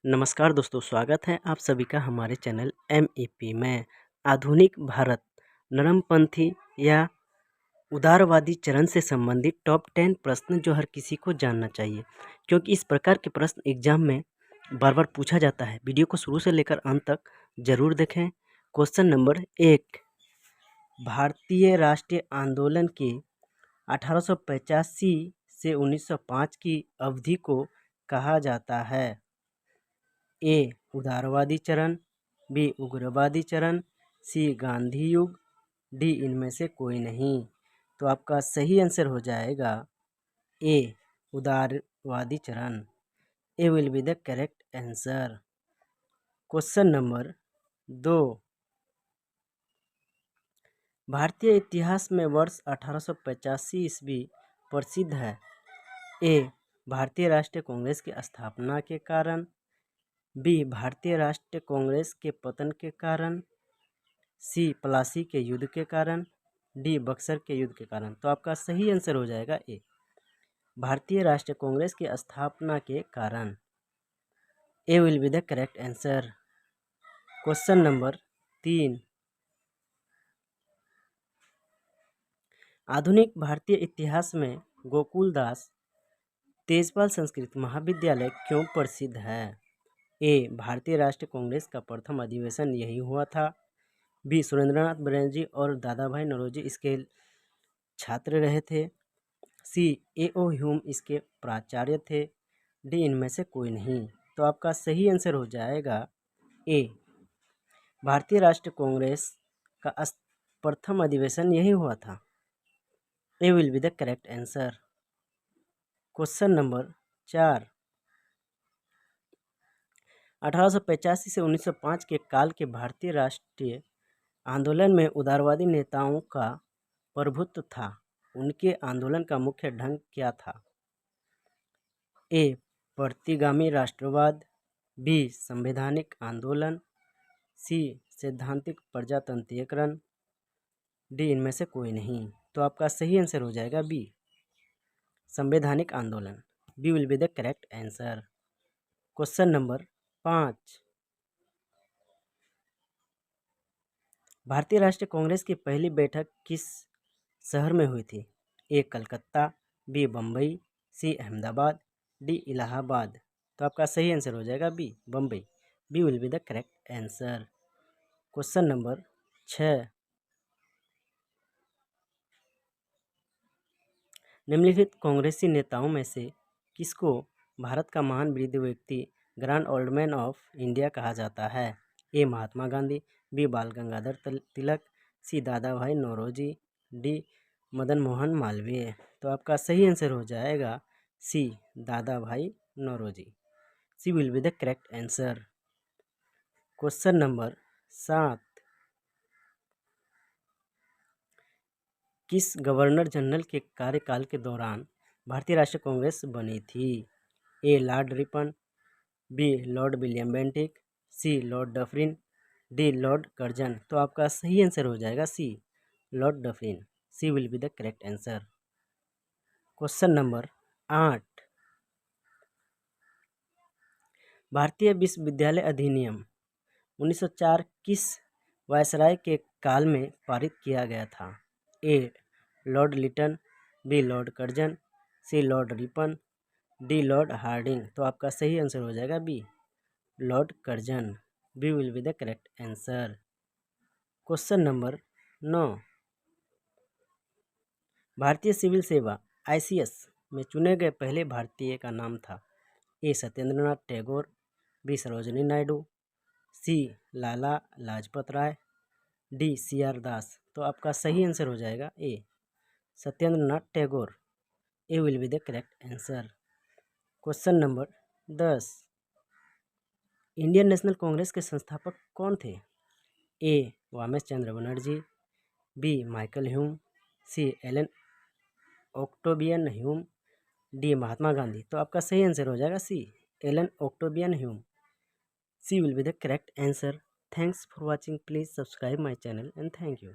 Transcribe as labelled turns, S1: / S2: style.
S1: नमस्कार दोस्तों, स्वागत है आप सभी का हमारे चैनल MEP में। आधुनिक भारत नरमपंथी या उदारवादी चरण से संबंधित टॉप 10 प्रश्न जो हर किसी को जानना चाहिए, क्योंकि इस प्रकार के प्रश्न एग्जाम में बार बार पूछा जाता है। वीडियो को शुरू से लेकर अंत तक जरूर देखें। क्वेश्चन नंबर 1, भारतीय राष्ट्रीय आंदोलन के 1885 से 1905 की अवधि को कहा जाता है? ए उदारवादी चरण, बी उग्रवादी चरण, सी गांधी युग, डी इनमें से कोई नहीं। तो आपका सही आंसर हो जाएगा ए उदारवादी चरण। A will be the correct answer. Question number 2, भारतीय इतिहास में वर्ष 1885 ईस्वी प्रसिद्ध है? ए भारतीय राष्ट्रीय कांग्रेस की स्थापना के कारण, बी भारतीय राष्ट्रीय कांग्रेस के पतन के कारण, सी प्लासी के युद्ध के कारण, डी बक्सर के युद्ध के कारण। तो आपका सही आंसर हो जाएगा ए भारतीय राष्ट्रीय कांग्रेस की स्थापना के कारण। A will be the correct answer. Question number 3, आधुनिक भारतीय इतिहास में गोकुलदास तेजपाल संस्कृत महाविद्यालय क्यों प्रसिद्ध है? ए भारतीय राष्ट्रीय कांग्रेस का प्रथम अधिवेशन यही हुआ था, बी सुरेंद्रनाथ बनर्जी और दादा भाई नौरोजी इसके छात्र रहे थे, सी A.O. ह्यूम इसके प्राचार्य थे, डी इनमें से कोई नहीं। तो आपका सही आंसर हो जाएगा ए भारतीय राष्ट्रीय कांग्रेस का प्रथम अधिवेशन यही हुआ था। A will be the correct answer. Question number 4, 1885 से 1905 के काल के भारतीय राष्ट्रीय आंदोलन में उदारवादी नेताओं का प्रभुत्व था। उनके आंदोलन का मुख्य ढंग क्या था? ए प्रतिगामी राष्ट्रवाद, बी संवैधानिक आंदोलन, सी सैद्धांतिक प्रजातंत्रीकरण, डी इनमें से कोई नहीं। तो आपका सही आंसर हो जाएगा बी संवैधानिक आंदोलन। B will be the correct answer. Question number 5, भारतीय राष्ट्रीय कांग्रेस की पहली बैठक किस शहर में हुई थी? A Calcutta, B Bombay, C Ahmedabad, D Allahabad. तो आपका सही आंसर हो जाएगा B Bombay. B will be the correct answer. Question number 6, निम्नलिखित कांग्रेसी नेताओं में से किसको भारत का महान वृद्ध व्यक्ति grand old man of India कहा जाता है? ए महात्मा गांधी, बी बाल Gangadhar Tilak, C Dadabhai Naoroji, D Madan Mohan Malviya. तो आपका सही आंसर हो जाएगा C Dadabhai Naoroji. C will be the correct answer. Question number 7, किस गवर्नर जनरल के कार्यकाल के दौरान भारतीय राष्ट्रीय कांग्रेस बनी थी? A Lord Ripon, B Lord William Bentinck, C Lord Dufferin, D Lord Curzon. तो आपका सही आंसर हो जाएगा C Lord Dufferin. C will be the correct answer. Question number 8, भारतीय विश्वविद्यालय अधिनियम 1904 किस वायसराय के काल में पारित किया गया था? A Lord Lytton, B Lord Curzon, C Lord Ripon, D Lord Hardinge. तो आपका सही आंसर हो जाएगा B Lord Curzon. B will be the correct answer. Question number 9, भारतीय सिविल सेवा ICS में चुने गए पहले भारतीय का नाम था? A Satyendranath Tagore, B Sarojini Naidu, C Lala Lajpat Rai, D CR Das. तो आपका सही आंसर हो जाएगा A Satyendranath Tagore. A will be the correct answer. Question number 10, Indian National Congress के संस्थापक कौन थे? A Womesh Chandra Banerjee, B Michael Hume, C Allan Octavian Hume, D Mahatma Gandhi. तो आपका सही आंसर हो जाएगा C Allan Octavian Hume. C will be the correct answer. Thanks for watching. Please subscribe my channel and thank you.